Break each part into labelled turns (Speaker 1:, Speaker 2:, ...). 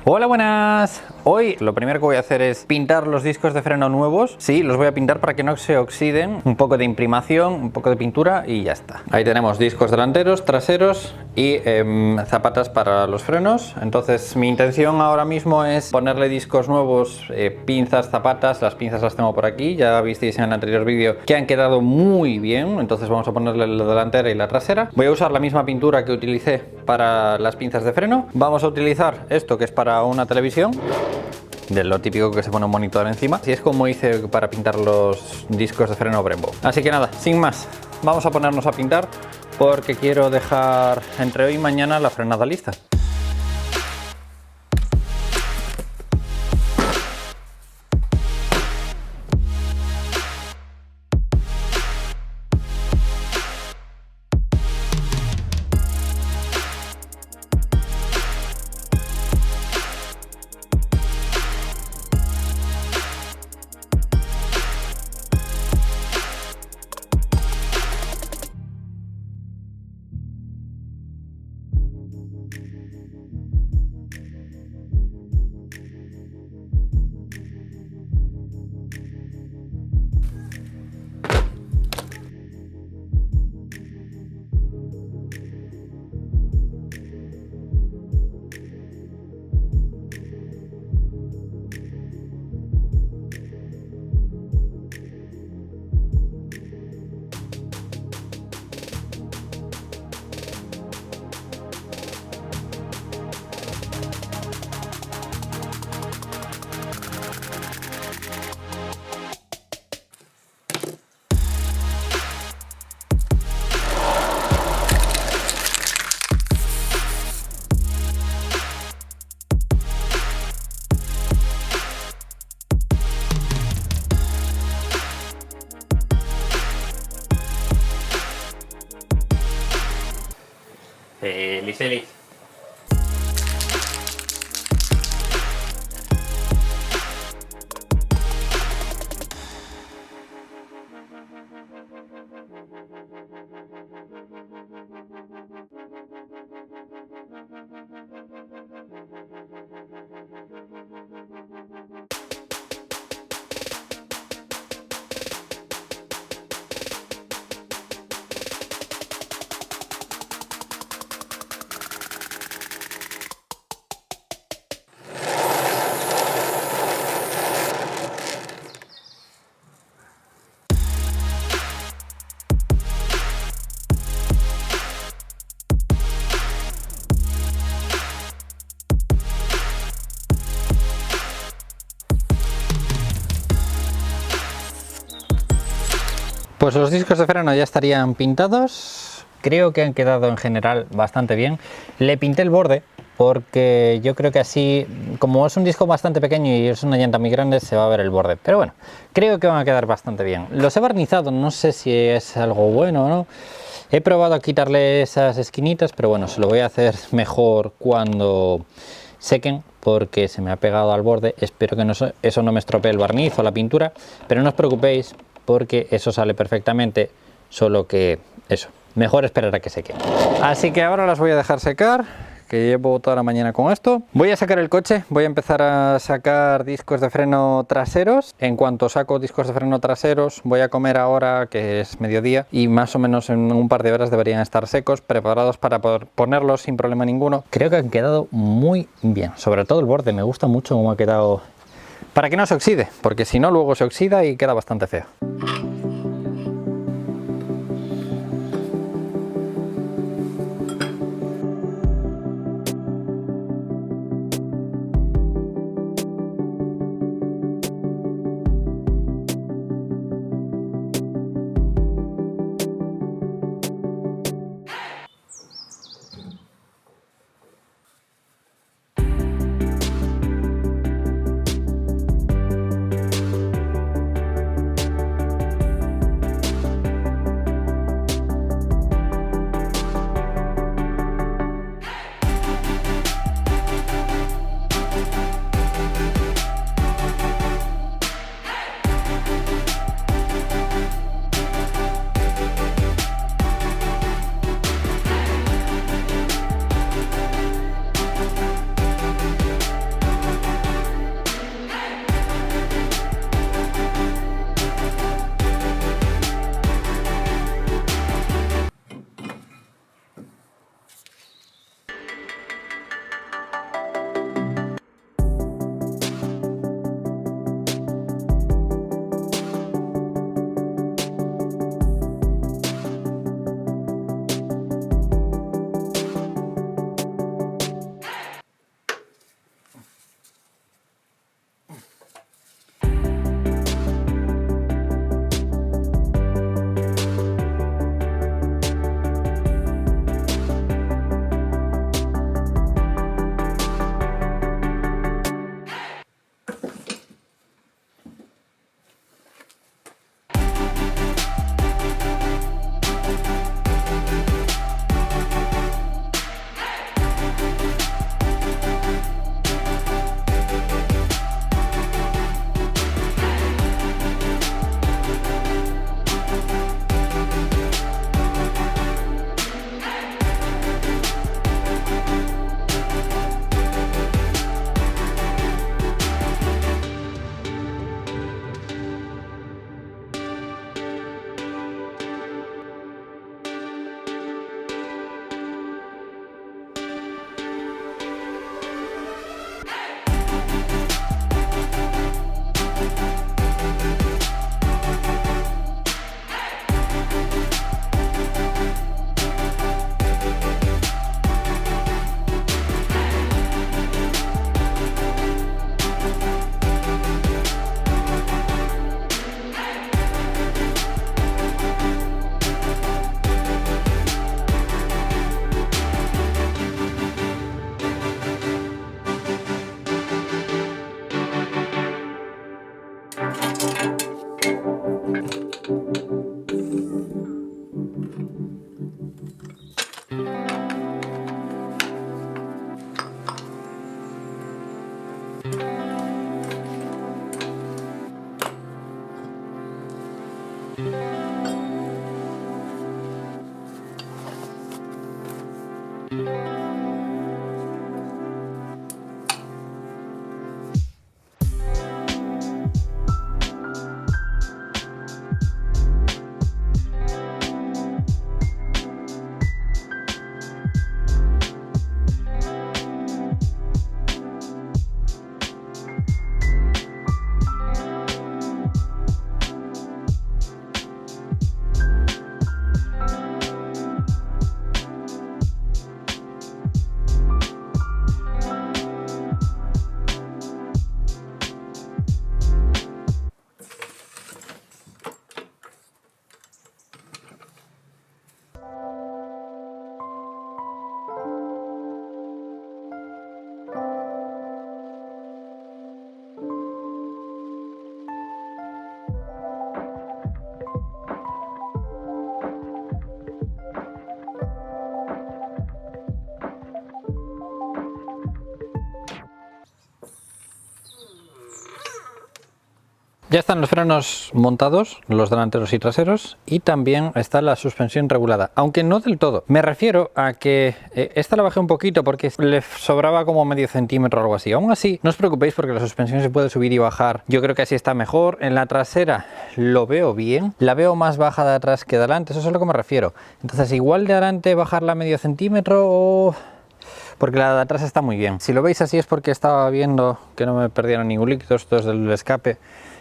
Speaker 1: Hola, buenas. Hoy lo primero que voy a hacer es pintar los discos de freno nuevos. Sí, los voy a pintar para que no se oxiden. Un poco de imprimación, un poco de pintura y ya está. Ahí tenemos discos delanteros, traseros y zapatas para los frenos. Entonces mi intención ahora mismo es ponerle discos nuevos, pinzas, zapatas. Las pinzas las tengo por aquí, ya visteis en el anterior vídeo que han quedado muy bien. Entonces vamos a ponerle la delantera y la trasera. Voy a usar la misma pintura que utilicé para las pinzas de freno. Vamos a utilizar esto que es para una televisión, de lo típico que se pone un monitor encima. Así es como hice para pintar los discos de freno Brembo. Así que nada, sin más, vamos a ponernos a pintar porque quiero dejar entre hoy y mañana la frenada lista. Feliz. Pues los discos de freno ya estarían pintados. Creo que han quedado en general bastante bien. Le pinté el borde porque yo creo que así, como es un disco bastante pequeño y es una llanta muy grande, se va a ver el borde. Pero bueno, creo que van a quedar bastante bien. Los he barnizado, no sé si es algo bueno o no. He probado a quitarle esas esquinitas, pero bueno, se lo voy a hacer mejor cuando sequen, porque se me ha pegado al borde. Espero que eso no me estropee el barniz o la pintura, pero no os preocupéis porque eso sale perfectamente, solo que eso, mejor esperar a que seque. Así que ahora las voy a dejar secar, que llevo toda la mañana con esto. Voy a sacar el coche, voy a empezar a sacar discos de freno traseros. En cuanto saco discos de freno traseros, voy a comer ahora, que es mediodía, y más o menos en un par de horas deberían estar secos, preparados para poder ponerlos sin problema ninguno. Creo que han quedado muy bien, sobre todo el borde, me gusta mucho cómo ha quedado, para que no se oxide, porque si no luego se oxida y queda bastante feo. Ya están los frenos montados, los delanteros y traseros, y también está la suspensión regulada, aunque no del todo. Me refiero a que esta la bajé un poquito porque le sobraba como medio centímetro o algo así. Aún así, no os preocupéis porque la suspensión se puede subir y bajar. Yo creo que así está mejor. En la trasera lo veo bien, la veo más baja de atrás que de adelante, eso es a lo que me refiero. Entonces, igual de adelante bajarla medio centímetro o... porque la de atrás está muy bien. Si lo veis así es porque estaba viendo que no me perdieron ningún líquido, esto es del escape,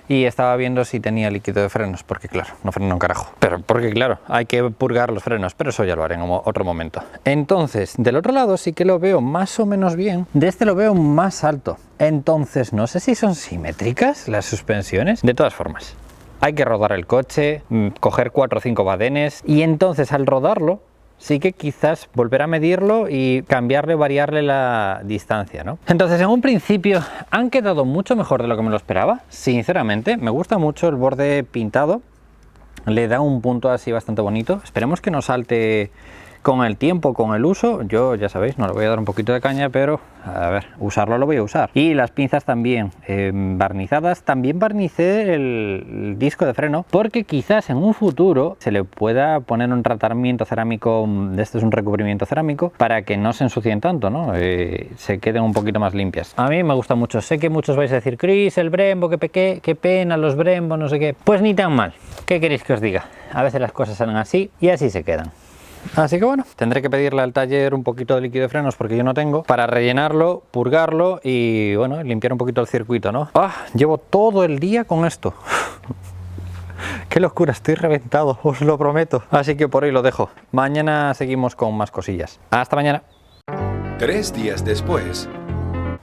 Speaker 1: y estaba viendo si tenía líquido de frenos, porque claro, no freno un carajo. Pero porque claro, hay que purgar los frenos, pero eso ya lo haré en otro momento. Entonces, del otro lado sí que lo veo más o menos bien, de este lo veo más alto. Entonces, no sé si son simétricas las suspensiones. De todas formas, hay que rodar el coche, coger 4 o 5 badenes, y entonces al rodarlo, sí que quizás volver a medirlo y cambiarle o variarle la distancia, ¿no? Entonces, en un principio han quedado mucho mejor de lo que me lo esperaba. Sinceramente, me gusta mucho el borde pintado. Le da un punto así bastante bonito. Esperemos que no salte con el tiempo, con el uso. Yo, ya sabéis, no le voy a dar un poquito de caña, pero a ver, usarlo lo voy a usar. Y las pinzas también barnizadas. También barnicé el disco de freno porque quizás en un futuro se le pueda poner un tratamiento cerámico, este es un recubrimiento cerámico, para que no se ensucien tanto, ¿no? Se queden un poquito más limpias. A mí me gusta mucho. Sé que muchos vais a decir, Chris, el Brembo, qué pena, los Brembo, no sé qué. Pues ni tan mal. ¿Qué queréis que os diga? A veces las cosas salen así y así se quedan. Así que bueno, tendré que pedirle al taller un poquito de líquido de frenos porque yo no tengo, para rellenarlo, purgarlo y bueno, limpiar un poquito el circuito, ¿no? Llevo todo el día con esto. Qué locura, estoy reventado, os lo prometo. Así que por hoy lo dejo. Mañana seguimos con más cosillas. Hasta mañana.
Speaker 2: 3 días después.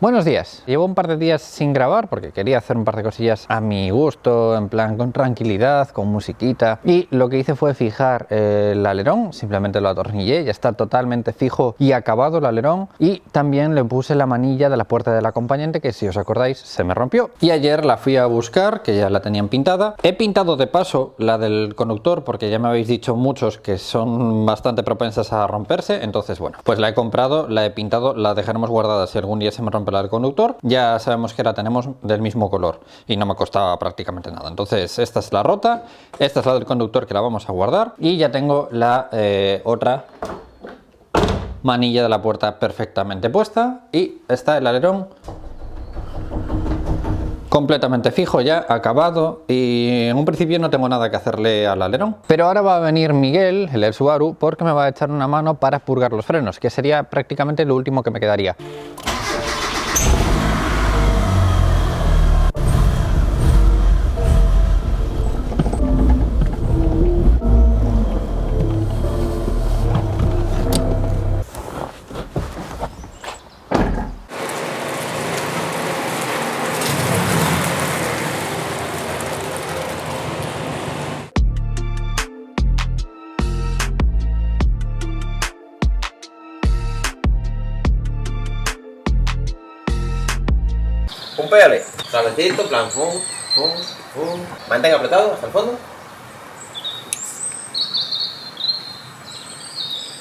Speaker 1: Buenos días. Llevo un par de días sin grabar porque quería hacer un par de cosillas a mi gusto, en plan con tranquilidad, con musiquita. Y lo que hice fue fijar el alerón, simplemente lo atornillé, ya está totalmente fijo y acabado el alerón. Y también le puse la manilla de la puerta del acompañante que, si os acordáis, se me rompió. Y ayer la fui a buscar, que ya la tenían pintada. He pintado de paso la del conductor porque ya me habéis dicho muchos que son bastante propensas a romperse. Entonces, bueno, pues la he comprado, la he pintado, la dejaremos guardada si algún día se me rompe la del conductor. Ya sabemos que la tenemos del mismo color y no me costaba prácticamente nada. Entonces esta es la rota, esta es la del conductor que la vamos a guardar y ya tengo la otra manilla de la puerta perfectamente puesta y está el alerón completamente fijo, ya acabado, y en un principio no tengo nada que hacerle al alerón. Pero ahora va a venir Miguel, el Subaru, porque me va a echar una mano para purgar los frenos, que sería prácticamente lo último que me quedaría.
Speaker 3: Un pedale, suavecito, plan, fum, fum, fum. Mantén apretado hasta el fondo.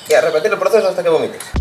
Speaker 3: Y a repetir el proceso hasta que vomites.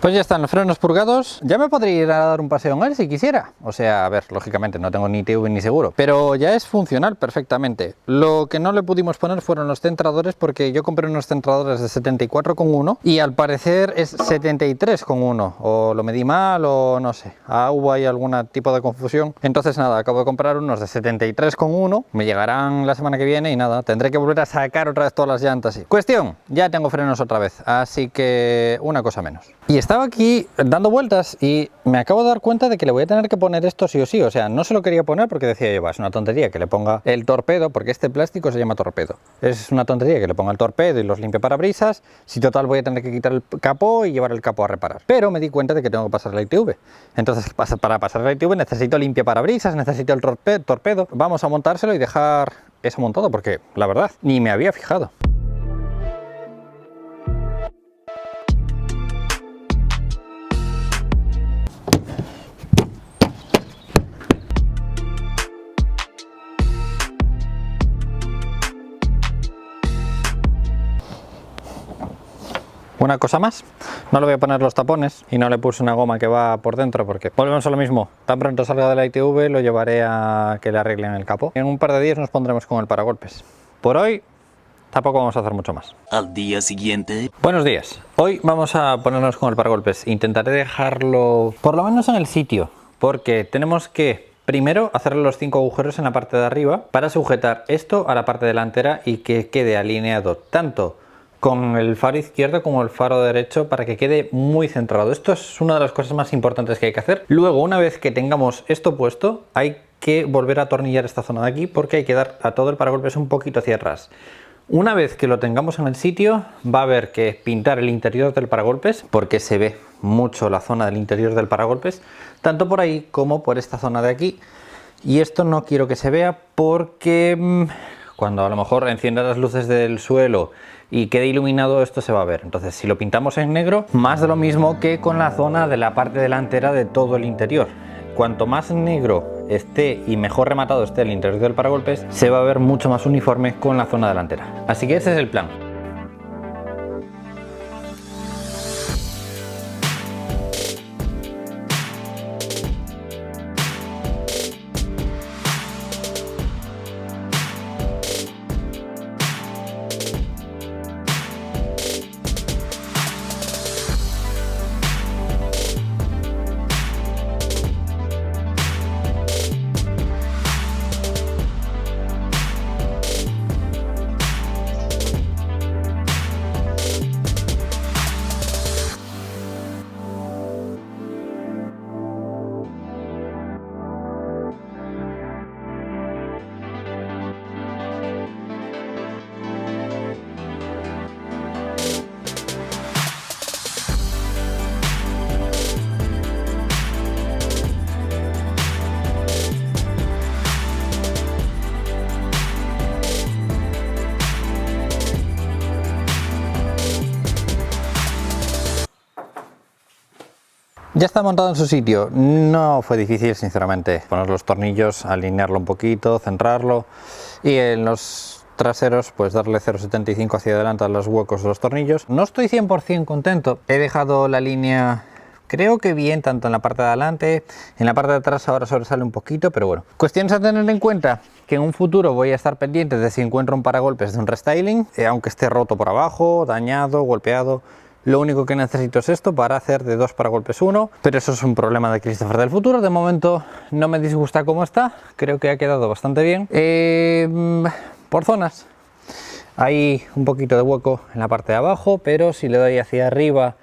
Speaker 1: Pues ya están los frenos purgados. Ya me podría ir a dar un paseo en él si quisiera. O sea, a ver, lógicamente no tengo ni TV ni seguro, pero ya es funcional perfectamente. Lo que no le pudimos poner fueron los centradores porque yo compré unos centradores de 74,1 y al parecer es 73,1. O lo medí mal o no sé. Hubo ahí algún tipo de confusión. Entonces nada, acabo de comprar unos de 73,1. Me llegarán la semana que viene y nada, tendré que volver a sacar otra vez todas las llantas. Cuestión, ya tengo frenos otra vez, así que una cosa menos. Y Estaba aquí dando vueltas y me acabo de dar cuenta de que le voy a tener que poner esto sí o sí. O sea, no se lo quería poner porque decía yo, es una tontería que le ponga el torpedo, porque este plástico se llama torpedo. Es una tontería que le ponga el torpedo y los limpie parabrisas, si total voy a tener que quitar el capó y llevar el capó a reparar. Pero me di cuenta de que tengo que pasar la ITV. Entonces, para pasar la ITV necesito limpia parabrisas, necesito el torpedo. Vamos a montárselo y dejar eso montado, porque la verdad, ni me había fijado. Una cosa más, no le voy a poner los tapones y no le puse una goma que va por dentro porque volvemos a lo mismo, tan pronto salga de la ITV lo llevaré a que le arreglen el capó. En un par de días nos pondremos con el paragolpes. Por hoy tampoco vamos a hacer mucho más.
Speaker 4: Al día siguiente.
Speaker 1: Buenos días, hoy vamos a ponernos con el paragolpes. Intentaré dejarlo por lo menos en el sitio porque tenemos que primero hacerle los 5 agujeros en la parte de arriba para sujetar esto a la parte delantera y que quede alineado tanto con el faro izquierdo como el faro derecho para que quede muy centrado. Esto es una de las cosas más importantes que hay que hacer. Luego, una vez que tengamos esto puesto, hay que volver a atornillar esta zona de aquí porque hay que dar a todo el paragolpes un poquito hacia atrás. Una vez que lo tengamos en el sitio, va a haber que pintar el interior del paragolpes porque se ve mucho la zona del interior del paragolpes, tanto por ahí como por esta zona de aquí. Y esto no quiero que se vea porque cuando a lo mejor encienda las luces del suelo y quede iluminado, esto se va a ver. Entonces, si lo pintamos en negro, más de lo mismo que con la zona de la parte delantera de todo el interior. Cuanto más negro esté y mejor rematado esté el interior del paragolpes, se va a ver mucho más uniforme con la zona delantera. Así que ese es el plan. Ya está montado en su sitio, no fue difícil sinceramente poner los tornillos, alinearlo un poquito, centrarlo y en los traseros pues darle 0,75 hacia adelante a los huecos de los tornillos. No estoy 100% contento, he dejado la línea creo que bien tanto en la parte de adelante, en la parte de atrás ahora sobresale un poquito, pero bueno. Cuestiones a tener en cuenta, que en un futuro voy a estar pendiente de si encuentro un paragolpes de un restyling, aunque esté roto por abajo, dañado, golpeado. Lo único que necesito es esto para hacer de 2 paragolpes 1, pero eso es un problema de Christopher del futuro. De momento no me disgusta cómo está, creo que ha quedado bastante bien. Por zonas, hay un poquito de hueco en la parte de abajo, pero si le doy hacia arriba,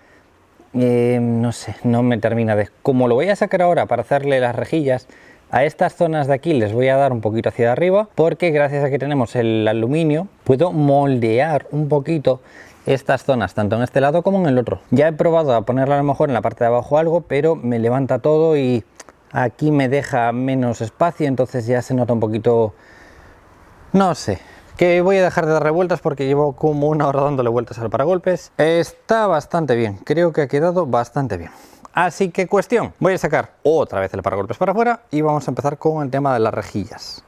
Speaker 1: no sé, no me termina de... Como lo voy a sacar ahora para hacerle las rejillas, a estas zonas de aquí les voy a dar un poquito hacia arriba, porque gracias a que tenemos el aluminio, puedo moldear un poquito estas zonas, tanto en este lado como en el otro. Ya he probado a ponerla a lo mejor en la parte de abajo algo, pero me levanta todo y aquí me deja menos espacio, entonces ya se nota un poquito, no sé, que voy a dejar de dar revueltas porque llevo como una hora dándole vueltas al paragolpes. Está bastante bien, creo que ha quedado bastante bien. Así que cuestión, voy a sacar otra vez el paragolpes para afuera y vamos a empezar con el tema de las rejillas.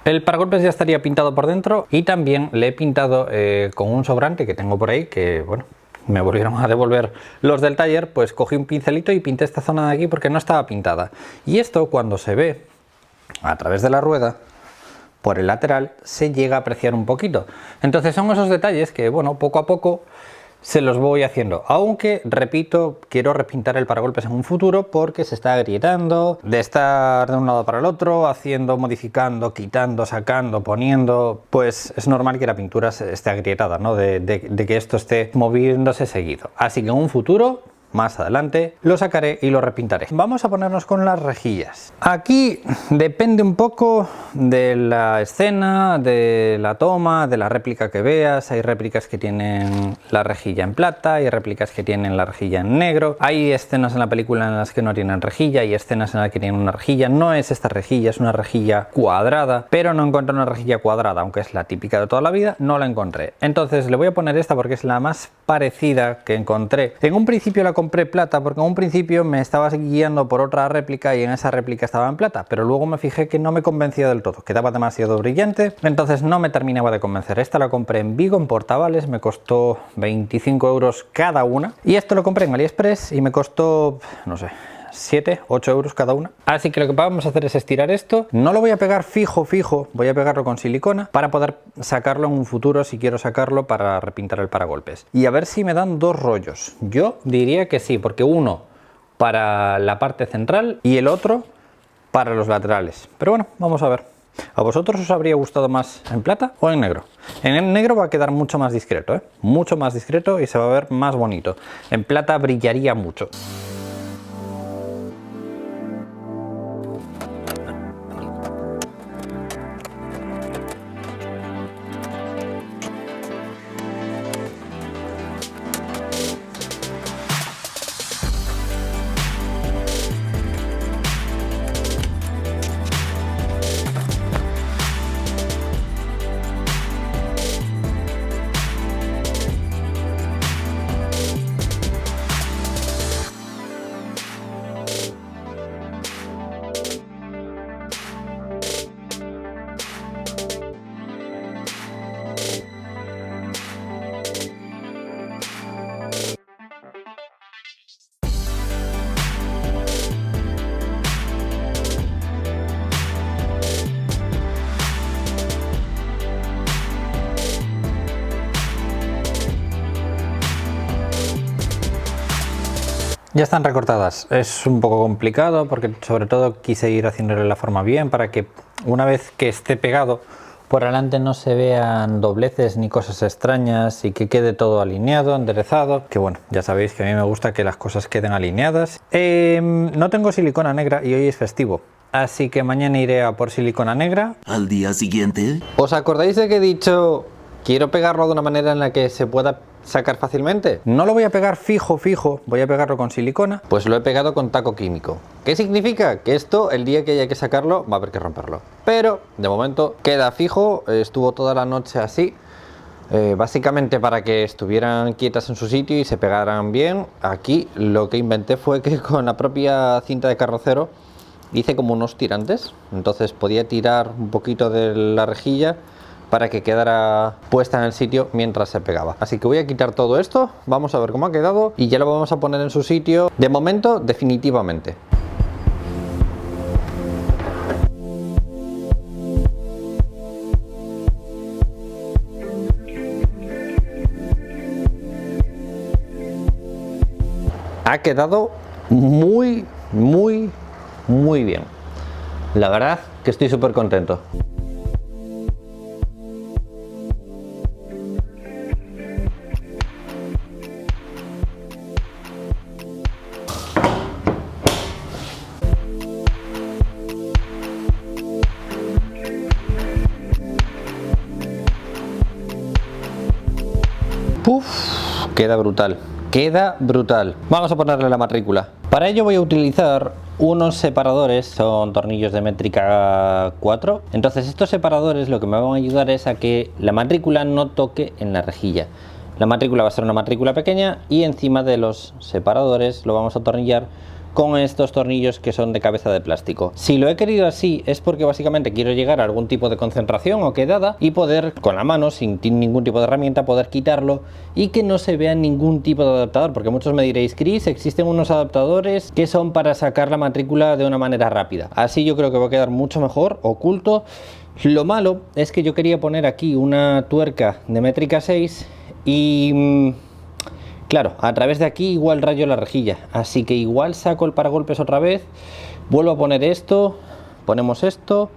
Speaker 1: El paragolpes ya estaría pintado por dentro y también le he pintado con un sobrante que tengo por ahí, que bueno, me volvieron a devolver los del taller, pues cogí un pincelito y pinté esta zona de aquí porque no estaba pintada. Y esto, cuando se ve a través de la rueda, por el lateral, se llega a apreciar un poquito. Entonces son esos detalles que, bueno, poco a poco se los voy haciendo, aunque, repito, quiero repintar el paragolpes en un futuro porque se está agrietando de estar de un lado para el otro, haciendo, modificando, quitando, sacando, poniendo. Pues es normal que la pintura esté agrietada, ¿no? De que esto esté moviéndose seguido. Así que en un futuro, más adelante, lo sacaré y lo repintaré. Vamos a ponernos con las rejillas. Aquí depende un poco de la escena, de la toma, de la réplica que veas. Hay réplicas que tienen la rejilla en plata, hay réplicas que tienen la rejilla en negro. Hay escenas en la película en las que no tienen rejilla, y escenas en las que tienen una rejilla. No es esta rejilla, es una rejilla cuadrada, pero no encontré una rejilla cuadrada, aunque es la típica de toda la vida, no la encontré. Entonces le voy a poner esta porque es la más parecida que encontré. En un principio la compré plata porque en un principio me estaba guiando por otra réplica y en esa réplica estaba en plata, pero luego me fijé que no me convencía del todo, quedaba demasiado brillante, entonces no me terminaba de convencer. Esta la compré en Vigo, en Portavales, me costó 25 euros cada una, y esto lo compré en AliExpress y me costó, no sé, 7, 8 euros cada una. Así que lo que vamos a hacer es estirar esto. No lo voy a pegar fijo, voy a pegarlo con silicona para poder sacarlo en un futuro si quiero sacarlo para repintar el paragolpes. Y a ver si me dan dos rollos. Yo diría que sí, porque uno para la parte central y el otro para los laterales. Pero bueno, vamos a ver. ¿A vosotros os habría gustado más en plata o en negro? En el negro va a quedar mucho más discreto, ¿eh? Mucho más discreto y se va a ver más bonito. En plata brillaría mucho. Ya están recortadas. Es un poco complicado porque sobre todo quise ir haciéndole la forma bien para que una vez que esté pegado por delante no se vean dobleces ni cosas extrañas y que quede todo alineado, enderezado. Que bueno, ya sabéis que a mí me gusta que las cosas queden alineadas. No tengo silicona negra y hoy es festivo, así que mañana iré a por silicona negra.
Speaker 4: Al día siguiente.
Speaker 1: ¿Os acordáis de que he dicho quiero pegarlo de una manera en la que se pueda sacar fácilmente? No lo voy a pegar fijo, voy a pegarlo con silicona. Pues lo he pegado con taco químico. ¿Qué significa? Que esto, el día que haya que sacarlo, va a haber que romperlo. Pero de momento queda fijo, estuvo toda la noche así. Básicamente para que estuvieran quietas en su sitio y se pegaran bien. Aquí lo que inventé fue que con la propia cinta de carrocero hice como unos tirantes. Entonces podía tirar un poquito de la rejilla para que quedara puesta en el sitio mientras se pegaba. Así que voy a quitar todo esto, vamos a ver cómo ha quedado y ya lo vamos a poner en su sitio, de momento definitivamente. Ha quedado muy bien. La verdad que estoy súper contento. Uf, queda brutal. Queda brutal. Vamos a ponerle la matrícula. Para ello voy a utilizar unos separadores, son tornillos de métrica 4. Entonces estos separadores lo que me van a ayudar es a que la matrícula no toque en la rejilla. La matrícula va a ser una matrícula pequeña y encima de los separadores lo vamos a atornillar con estos tornillos que son de cabeza de plástico. Si lo he querido así es porque básicamente quiero llegar a algún tipo de concentración o quedada y poder con la mano, sin ningún tipo de herramienta, poder quitarlo y que no se vea ningún tipo de adaptador, porque muchos me diréis: Chris, existen unos adaptadores que son para sacar la matrícula de una manera rápida. Así yo creo que va a quedar mucho mejor oculto. Lo malo es que yo quería poner aquí una tuerca de métrica 6 y claro, a través de aquí igual rayo la rejilla, así que igual saco el paragolpes otra vez, vuelvo a poner esto, ponemos esto,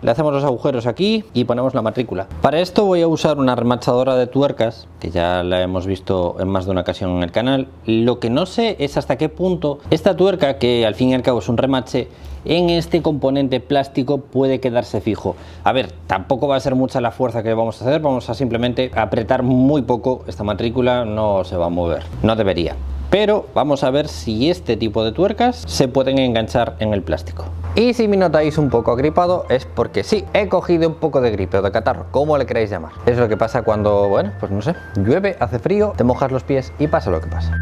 Speaker 1: le hacemos los agujeros aquí y ponemos la matrícula. Para esto voy a usar una remachadora de tuercas, que ya la hemos visto en más de una ocasión en el canal. Lo que no sé es hasta qué punto esta tuerca, que al fin y al cabo es un remache, en este componente plástico puede quedarse fijo. A ver, tampoco va a ser mucha la fuerza que vamos a hacer, vamos a simplemente apretar muy poco, esta matrícula no se va a mover, no debería. Pero vamos a ver si este tipo de tuercas se pueden enganchar en el plástico. Y si me notáis un poco agripado es porque sí, he cogido un poco de gripe o de catarro, como le queráis llamar. Es lo que pasa cuando, bueno, pues no sé, llueve, hace frío, te mojas los pies y pasa lo que pasa.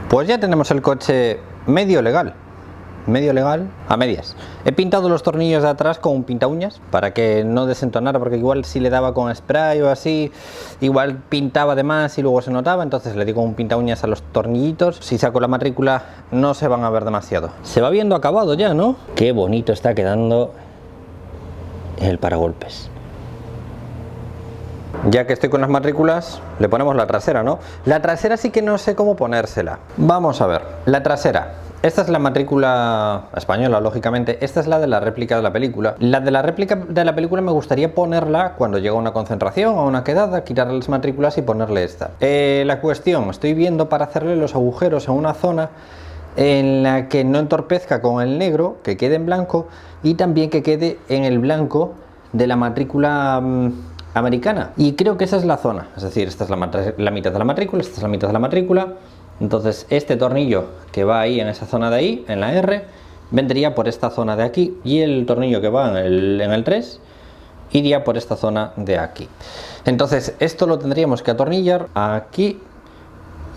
Speaker 1: Pues ya tenemos el coche medio legal a medias. He pintado los tornillos de atrás con un pinta uñas para que no desentonara, porque igual si le daba con spray o así, igual pintaba de más y luego se notaba. Entonces le digo un pinta uñas a los tornillitos. Si saco la matrícula no se van a ver demasiado. Se va viendo acabado ya, ¿no? Qué bonito está quedando el paragolpes. Ya que estoy con las matrículas, le ponemos la trasera, ¿no? La trasera sí que no sé cómo ponérsela. Vamos a ver, la trasera. Esta es la matrícula española, lógicamente. Esta es la de la réplica de la película. La de la réplica de la película me gustaría ponerla cuando llega a una concentración o a una quedada, quitarle las matrículas y ponerle esta. La cuestión, estoy viendo para hacerle los agujeros en una zona en la que no entorpezca con el negro, que quede en blanco, y también que quede en el blanco de la matrícula americana. Y creo que esa es la zona, es decir, esta es la mitad de la matrícula, esta es la mitad de la matrícula. Entonces este tornillo que va ahí en esa zona de ahí, en la R, vendría por esta zona de aquí, y el tornillo que va en el 3 iría por esta zona de aquí. Entonces esto lo tendríamos que atornillar aquí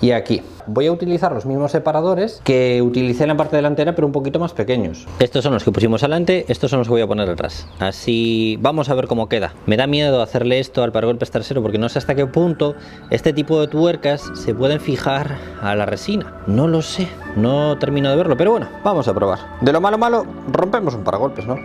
Speaker 1: y aquí. Voy a utilizar los mismos separadores que utilicé en la parte delantera, pero un poquito más pequeños. Estos son los que pusimos adelante, estos son los que voy a poner atrás. Así vamos a ver cómo queda. Me da miedo hacerle esto al paragolpes trasero porque no sé hasta qué punto este tipo de tuercas se pueden fijar a la resina. No lo sé, no termino de verlo, pero bueno, vamos a probar. De lo malo, rompemos un paragolpes, ¿no?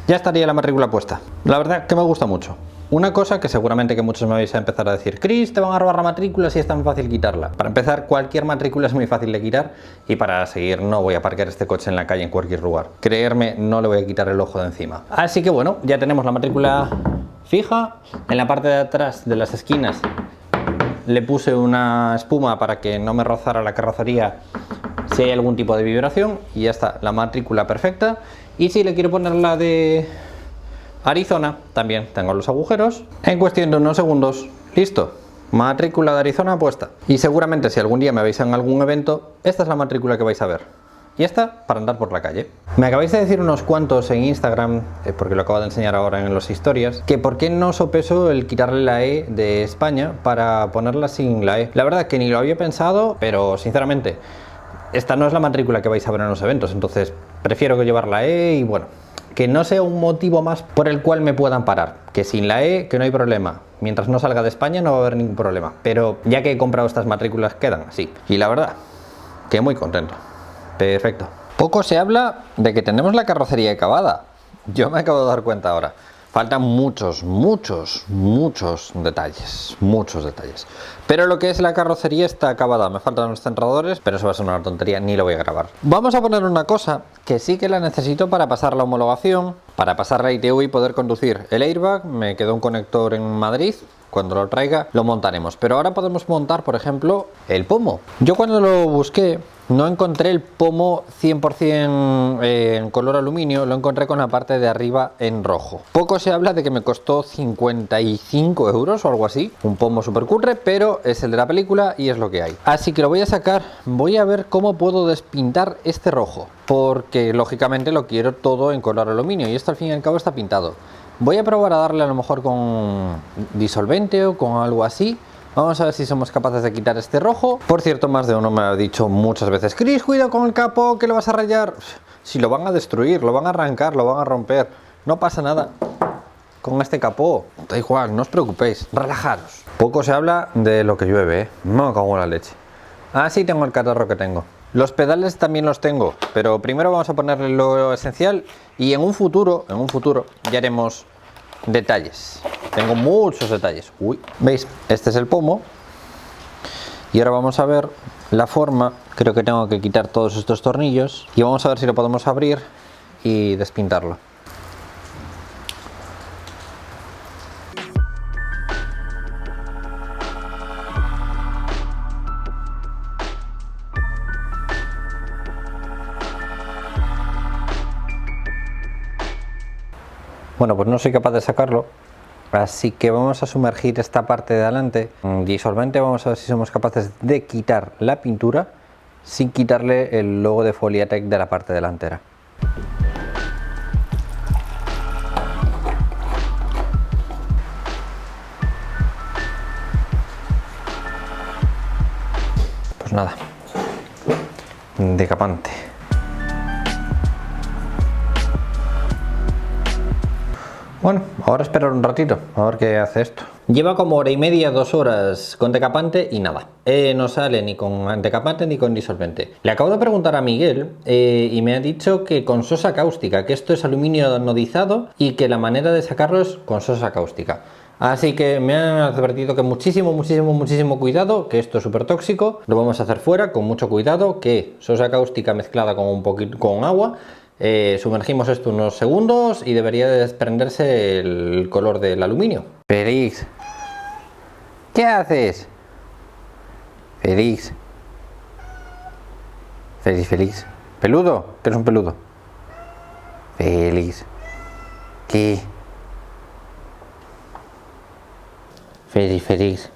Speaker 1: Ya estaría la matrícula puesta. La verdad que me gusta mucho. Una cosa que seguramente que muchos me vais a empezar a decir: Chris, te van a robar la matrícula si es tan fácil quitarla. Para empezar, cualquier matrícula es muy fácil de quitar, y para seguir no voy a aparcar este coche en la calle en cualquier lugar. Creerme, no le voy a quitar el ojo de encima. Así que bueno, ya tenemos la matrícula fija. En la parte de atrás de las esquinas le puse una espuma para que no me rozara la carrocería si hay algún tipo de vibración, y ya está la matrícula perfecta. Y si le quiero poner la de Arizona, también tengo los agujeros. En cuestión de unos segundos, listo, matrícula de Arizona puesta. Y seguramente si algún día me veis en algún evento, esta es la matrícula que vais a ver. y esta para andar por la calle. Me acabáis de decir unos cuantos en Instagram, porque lo acabo de enseñar ahora en las historias, que por qué no sopeso el quitarle la E de España para ponerla sin la E. La verdad que ni lo había pensado, pero sinceramente esta no es la matrícula que vais a ver en los eventos, entonces prefiero que llevar la E y bueno, que no sea un motivo más por el cual me puedan parar. Que sin la E, que no hay problema. Mientras no salga de España no va a haber ningún problema. Pero ya que he comprado estas matrículas quedan así. Y la verdad, que muy contento. Perfecto. Poco se habla de que tenemos la carrocería acabada. Yo me acabo de dar cuenta ahora. Faltan muchos detalles. Muchos detalles. Pero lo que es la carrocería está acabada. Me faltan los centradores, pero eso va a ser una tontería, ni lo voy a grabar. Vamos a poner una cosa que sí que la necesito para pasar la homologación, para pasar la ITV y poder conducir. El airbag, me quedó un conector en Madrid. Cuando lo traiga lo montaremos, pero ahora podemos montar, por ejemplo, el pomo. Yo cuando lo busqué no encontré el pomo 100% en color aluminio, lo encontré con la parte de arriba en rojo. Poco se habla de que me costó 55 euros o algo así, un pomo super cutre, pero es el de la película y es lo que hay. Así que lo voy a sacar, voy a ver cómo puedo despintar este rojo, porque lógicamente lo quiero todo en color aluminio y esto al fin y al cabo está pintado. Voy a probar a darle a lo mejor con disolvente o con algo así. Vamos a ver si somos capaces de quitar este rojo. Por cierto, más de uno me ha dicho muchas veces: Chris, cuidado con el capó, que lo vas a rayar. Si lo van a destruir, lo van a arrancar, lo van a romper, no pasa nada con este capó. Da igual, no os preocupéis, relajaros. Poco se habla de lo que llueve, ¿eh? Me cago en la leche. Ah, sí, tengo el catarro que tengo. Los pedales también los tengo, pero primero vamos a ponerle lo esencial y en un futuro ya haremos detalles. Tengo muchos detalles. Uy, ¿veis? Este es el pomo. Y ahora vamos a ver la forma. Creo que tengo que quitar todos estos tornillos y vamos a ver si lo podemos abrir y despintarlo. Bueno, pues no soy capaz de sacarlo, así que vamos a sumergir esta parte de adelante en disolvente. Vamos a ver si somos capaces de quitar la pintura sin quitarle el logo de Foliatec de la parte delantera. Pues nada, decapante. Bueno, ahora esperar un ratito, a ver qué hace esto. Lleva como hora y media, 2 horas con decapante y nada. No sale ni con decapante ni con disolvente. Le acabo de preguntar a Miguel y me ha dicho que con sosa cáustica, que esto es aluminio anodizado y que la manera de sacarlo es con sosa cáustica. Así que me han advertido que muchísimo cuidado, que esto es súper tóxico. Lo vamos a hacer fuera con mucho cuidado, que sosa cáustica mezclada con un poquito con agua. Sumergimos esto unos segundos y debería de desprenderse el color del aluminio. Félix, ¿qué haces? Félix, peludo, que eres un peludo. Félix, ¿qué? Félix.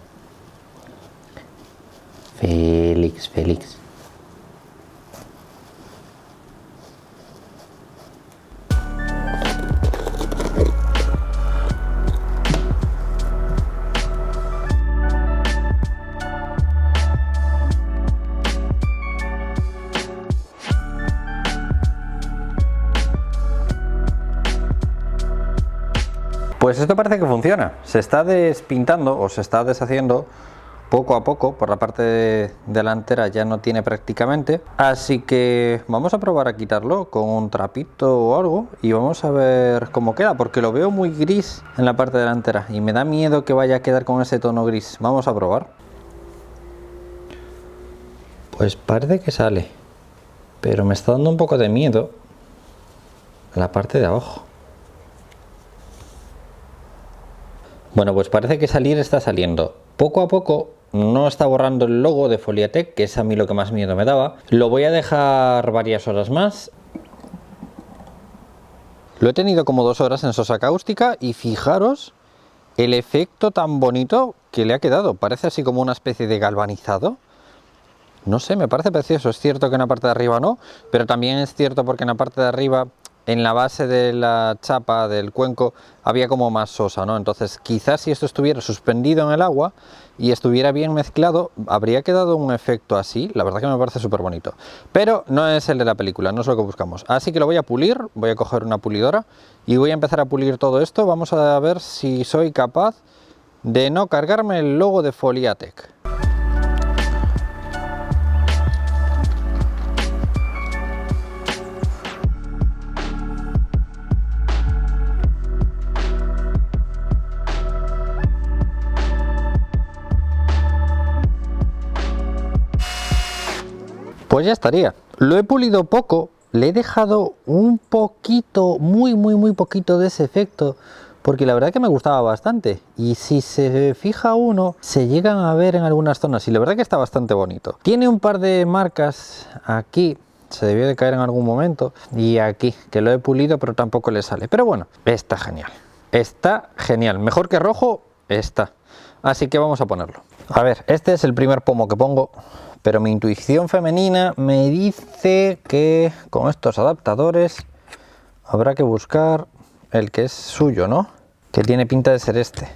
Speaker 1: Pues esto parece que funciona, se está despintando o se está deshaciendo poco a poco. Por la parte delantera ya no tiene prácticamente, así que vamos a probar a quitarlo con un trapito o algo y vamos a ver cómo queda, porque lo veo muy gris en la parte delantera y me da miedo que vaya a quedar con ese tono gris. Vamos a probar. Pues parece que sale, pero me está dando un poco de miedo la parte de abajo. Bueno, pues parece que salir está saliendo. Poco a poco no está borrando el logo de Foliatec, que es a mí lo que más miedo me daba. Lo voy a dejar varias horas más. Lo he tenido como 2 horas en sosa cáustica y fijaros el efecto tan bonito que le ha quedado. Parece así como una especie de galvanizado. No sé, me parece precioso. Es cierto que en la parte de arriba no, pero también es cierto porque en la parte de arriba, en la base de la chapa del cuenco, había como más sosa, ¿no? Entonces quizás si esto estuviera suspendido en el agua y estuviera bien mezclado, habría quedado un efecto así. La verdad que me parece súper bonito, pero no es el de la película, no es lo que buscamos. Así que lo voy a pulir, voy a coger una pulidora y voy a empezar a pulir todo esto. Vamos a ver si soy capaz de no cargarme el logo de Foliatec. Pues ya estaría. Lo he pulido poco, le he dejado un poquito, muy poquito de ese efecto, porque la verdad que me gustaba bastante. Y si se fija uno, se llegan a ver en algunas zonas y la verdad que está bastante bonito. Tiene un par de marcas aquí, se debió de caer en algún momento, y aquí, que lo he pulido pero tampoco le sale. Pero bueno, está genial. Está genial. Mejor que rojo, está. Así que vamos a ponerlo. A ver, este es el primer pomo que pongo. Pero mi intuición femenina me dice que con estos adaptadores habrá que buscar el que es suyo, ¿no? Que tiene pinta de ser este.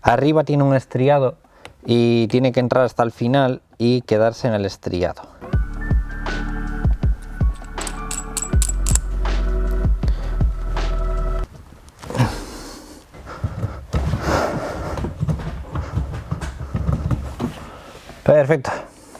Speaker 1: Arriba tiene un estriado y tiene que entrar hasta el final y quedarse en el estriado. Perfecto.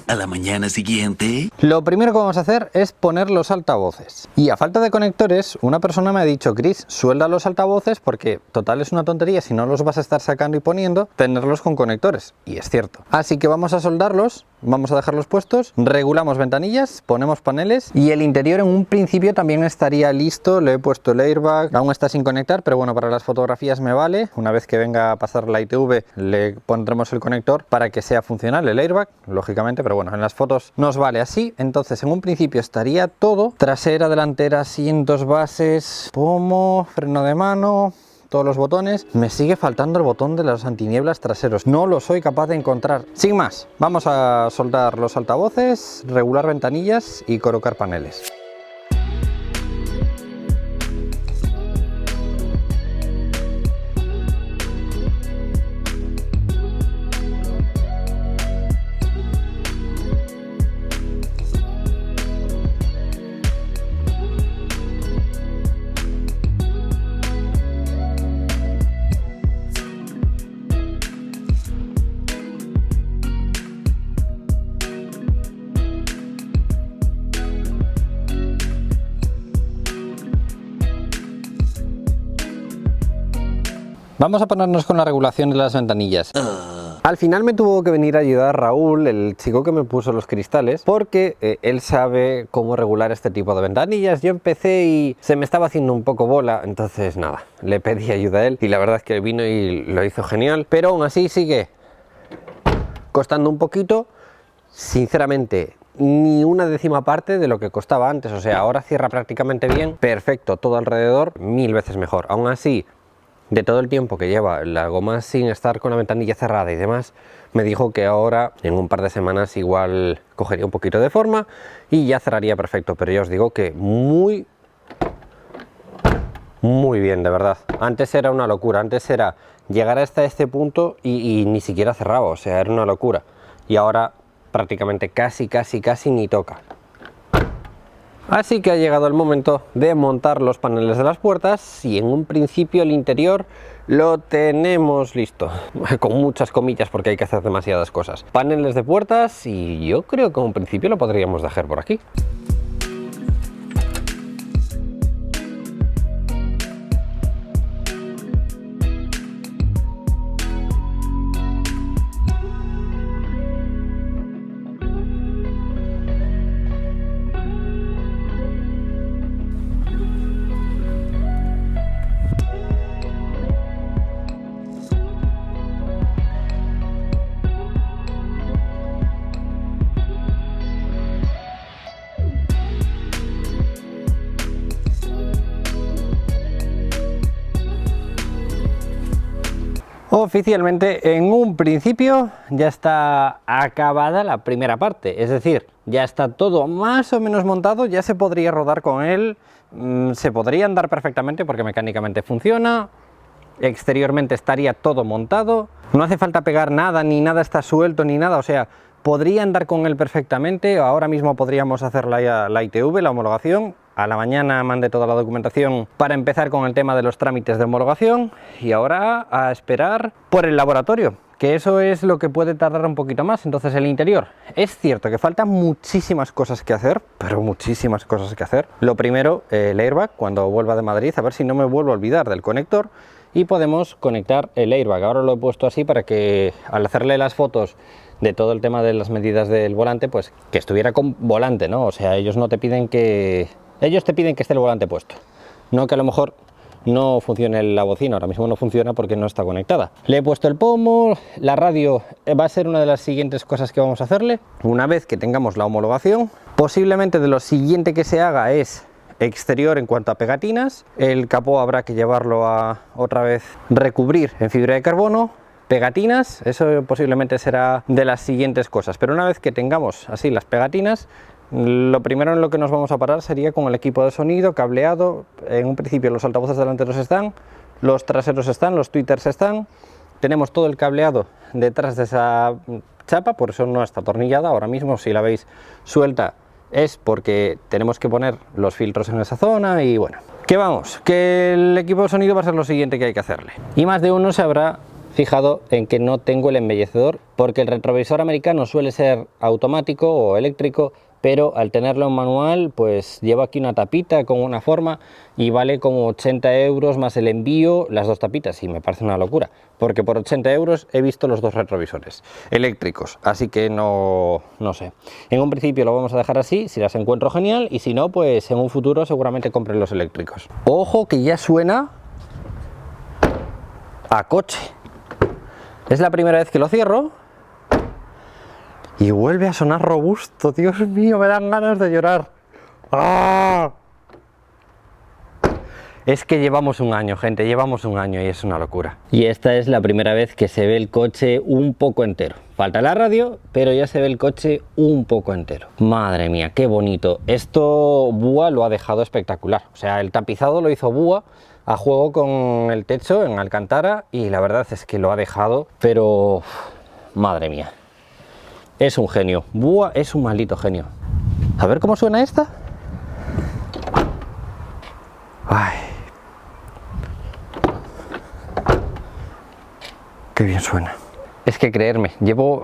Speaker 4: A la mañana siguiente...
Speaker 1: Lo primero que vamos a hacer es poner los altavoces. Y a falta de conectores, una persona me ha dicho: Chris, suelda los altavoces porque total es una tontería, si no los vas a estar sacando y poniendo, tenerlos con conectores. Y es cierto. Así que vamos a soldarlos, vamos a dejarlos puestos, regulamos ventanillas, ponemos paneles y el interior en un principio también estaría listo. Le he puesto el airbag, aún está sin conectar, pero bueno, para las fotografías me vale. Una vez que venga a pasar la ITV le pondremos el conector para que sea funcional el airbag, lógicamente, pero bueno, en las fotos nos vale así. Entonces en un principio estaría todo: trasera, delantera, asientos, bases, pomo, freno de mano, todos los botones. Me sigue faltando el botón de los antinieblas traseros, no lo soy capaz de encontrar. Sin más, vamos a soldar los altavoces, regular ventanillas y colocar paneles. Vamos a ponernos con la regulación de las ventanillas. Al final me tuvo que venir a ayudar Raúl, el chico que me puso los cristales, porque él sabe cómo regular este tipo de ventanillas. Yo empecé y se me estaba haciendo un poco bola, entonces nada, le pedí ayuda a él y la verdad es que vino y lo hizo genial, pero aún así sigue costando un poquito. Sinceramente, ni una décima parte de lo que costaba antes. O sea, ahora cierra prácticamente bien, perfecto, todo alrededor, 1000 veces mejor. Aún así, de todo el tiempo que lleva la goma sin estar con la ventanilla cerrada y demás, me dijo que ahora en un par de semanas igual cogería un poquito de forma y ya cerraría perfecto. Pero ya os digo que muy bien, de verdad. Antes era una locura, antes era llegar hasta este punto y ni siquiera cerraba, o sea, era una locura. Y ahora prácticamente casi ni toca. Así que ha llegado el momento de montar los paneles de las puertas y en un principio el interior lo tenemos listo, con muchas comillas porque hay que hacer demasiadas cosas. Paneles de puertas y yo creo que en un principio lo podríamos dejar por aquí. Oficialmente, en un principio, ya está acabada la primera parte, es decir, ya está todo más o menos montado, ya se podría rodar con él, se podría andar perfectamente porque mecánicamente funciona, exteriormente estaría todo montado, no hace falta pegar nada, ni nada está suelto, ni nada, o sea, podría andar con él perfectamente. Ahora mismo podríamos hacer la ITV, la homologación. A la mañana mandé toda la documentación para empezar con el tema de los trámites de homologación y ahora a esperar por el laboratorio, que eso es lo que puede tardar un poquito más. Entonces el interior, es cierto que faltan muchísimas cosas que hacer, pero muchísimas cosas que hacer. Lo primero, el airbag, cuando vuelva de Madrid, a ver si no me vuelvo a olvidar del conector y podemos conectar el airbag. Ahora lo he puesto así para que al hacerle las fotos de todo el tema de las medidas del volante, pues que estuviera con volante, ¿no? O sea, ellos no te piden que... Ellos te piden que esté el volante puesto, no que a lo mejor no funcione la bocina. Ahora mismo no funciona porque no está conectada. Le he puesto el pomo, la radio va a ser una de las siguientes cosas que vamos a hacerle. Una vez que tengamos la homologación, posiblemente de lo siguiente que se haga es exterior en cuanto a pegatinas. El capó habrá que llevarlo a otra vez recubrir en fibra de carbono. Pegatinas, eso posiblemente será de las siguientes cosas, pero una vez que tengamos así las pegatinas, lo primero en lo que nos vamos a parar sería con el equipo de sonido, cableado. En un principio los altavoces delanteros están, los traseros están, los tweeters están, tenemos todo el cableado detrás de esa chapa, por eso no está atornillada. Ahora mismo si la veis suelta es porque tenemos que poner los filtros en esa zona y bueno. Que vamos, que el equipo de sonido va a ser lo siguiente que hay que hacerle. Y más de uno se habrá fijado en que no tengo el embellecedor, porque el retrovisor americano suele ser automático o eléctrico, pero al tenerlo en manual pues llevo aquí una tapita con una forma y vale como 80 euros más el envío, las dos tapitas, y me parece una locura, porque por 80 euros he visto los dos retrovisores eléctricos, así que no sé. En un principio lo vamos a dejar así, si las encuentro genial, y si no, pues en un futuro seguramente compre los eléctricos. Ojo que ya suena a coche. Es la primera vez que lo cierro y vuelve a sonar robusto. Dios mío, me dan ganas de llorar. ¡Ah! Es que llevamos un año, gente, llevamos un año y es una locura. Y esta es la primera vez que se ve el coche un poco entero. Falta la radio, pero ya se ve el coche un poco entero. Madre mía, qué bonito. Esto BUA lo ha dejado espectacular. O sea, el tapizado lo hizo BUA a juego con el techo en Alcantara y la verdad es que lo ha dejado, pero madre mía, es un genio. BUA es un maldito genio. A ver cómo suena esta. Ay, qué bien suena. Es que creerme, llevo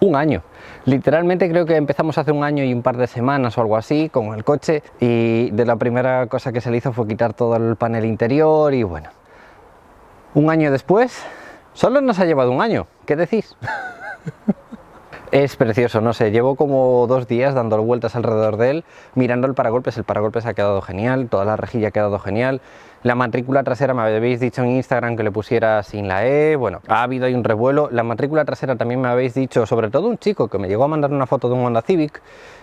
Speaker 1: un año. Literalmente creo que empezamos hace un año y un par de semanas o algo así con el coche, y de la primera cosa que se le hizo fue quitar todo el panel interior y bueno, un año después, solo nos ha llevado un año, ¿qué decís? Es precioso, no sé, llevo como 2 días dando vueltas alrededor de él, mirando el paragolpes ha quedado genial, toda la rejilla ha quedado genial, la matrícula trasera me habéis dicho en Instagram que le pusiera sin la E, bueno, ha habido ahí un revuelo. La matrícula trasera también me habéis dicho, sobre todo un chico que me llegó a mandar una foto de un Honda Civic,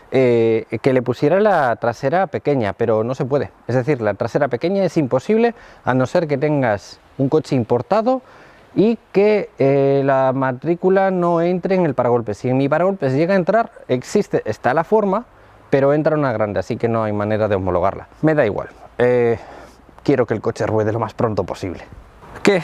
Speaker 1: que le pusiera la trasera pequeña, pero no se puede, es decir, la trasera pequeña es imposible a no ser que tengas un coche importado y que la matrícula no entre en el paragolpes. Si en mi paragolpes llega a entrar, está la forma, pero entra una grande, así que no hay manera de homologarla. Me da igual, quiero que el coche ruede lo más pronto posible. ¿Qué?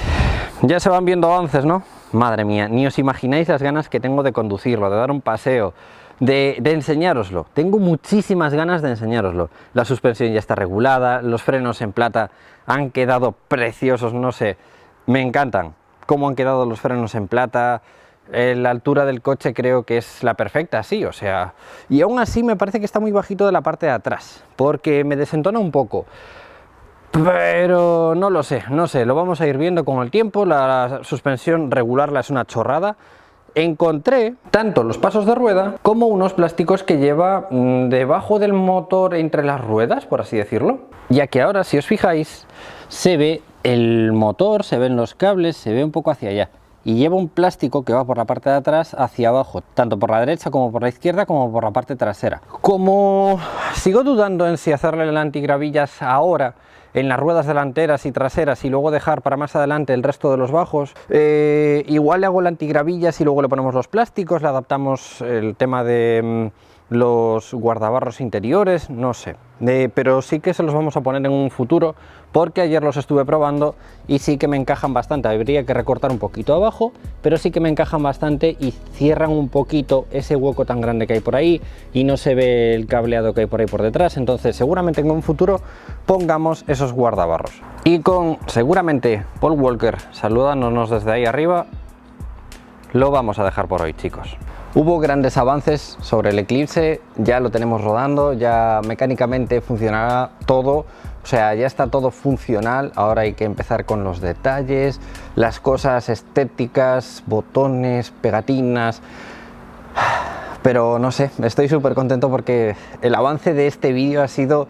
Speaker 1: Ya se van viendo avances, ¿no? Madre mía, ni os imagináis las ganas que tengo de conducirlo, de dar un paseo, de enseñároslo. Tengo muchísimas ganas de enseñároslo. La suspensión ya está regulada, los frenos en plata han quedado preciosos, no sé, me encantan cómo han quedado los frenos en plata. La altura del coche creo que es la perfecta, sí, o sea, y aún así me parece que está muy bajito de la parte de atrás, porque me desentona un poco, pero no lo sé, lo vamos a ir viendo con el tiempo. La suspensión regularla es una chorrada. Encontré tanto los pasos de rueda como unos plásticos que lleva debajo del motor, entre las ruedas, por así decirlo, ya que ahora, si os fijáis, se ve el motor, se ven los cables, se ve un poco hacia allá, y lleva un plástico que va por la parte de atrás hacia abajo, tanto por la derecha como por la izquierda como por la parte trasera. Como sigo dudando en si hacerle el antigravillas ahora en las ruedas delanteras y traseras y luego dejar para más adelante el resto de los bajos, igual le hago el antigravillas y luego le ponemos los plásticos, le adaptamos el tema de los guardabarros interiores, no sé, pero sí que se los vamos a poner en un futuro porque ayer los estuve probando y sí que me encajan bastante. Habría que recortar un poquito abajo, pero sí que me encajan bastante y cierran un poquito ese hueco tan grande que hay por ahí y no se ve el cableado que hay por ahí por detrás. Entonces seguramente en un futuro pongamos esos guardabarros. Y con seguramente Paul Walker saludándonos desde ahí arriba, lo vamos a dejar por hoy, chicos. Hubo grandes avances sobre el Eclipse, ya lo tenemos rodando, ya mecánicamente funcionará todo, o sea, ya está todo funcional. Ahora hay que empezar con los detalles, las cosas estéticas, botones, pegatinas, pero no sé, estoy súper contento porque el avance de este vídeo ha sido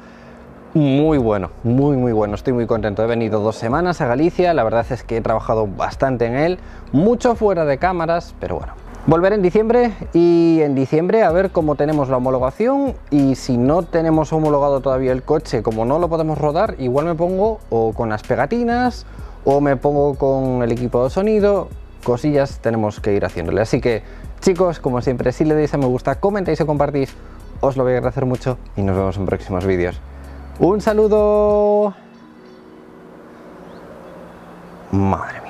Speaker 1: muy bueno, muy bueno, estoy muy contento. He venido 2 semanas a Galicia, la verdad es que he trabajado bastante en él, mucho fuera de cámaras, pero bueno. Volveré en diciembre y en diciembre a ver cómo tenemos la homologación, y si no tenemos homologado todavía el coche, como no lo podemos rodar, igual me pongo o con las pegatinas o me pongo con el equipo de sonido, cosillas tenemos que ir haciéndole. Así que chicos, como siempre, si le dais a me gusta, comentáis o compartís, os lo voy a agradecer mucho y nos vemos en próximos vídeos. ¡Un saludo! Madre mía.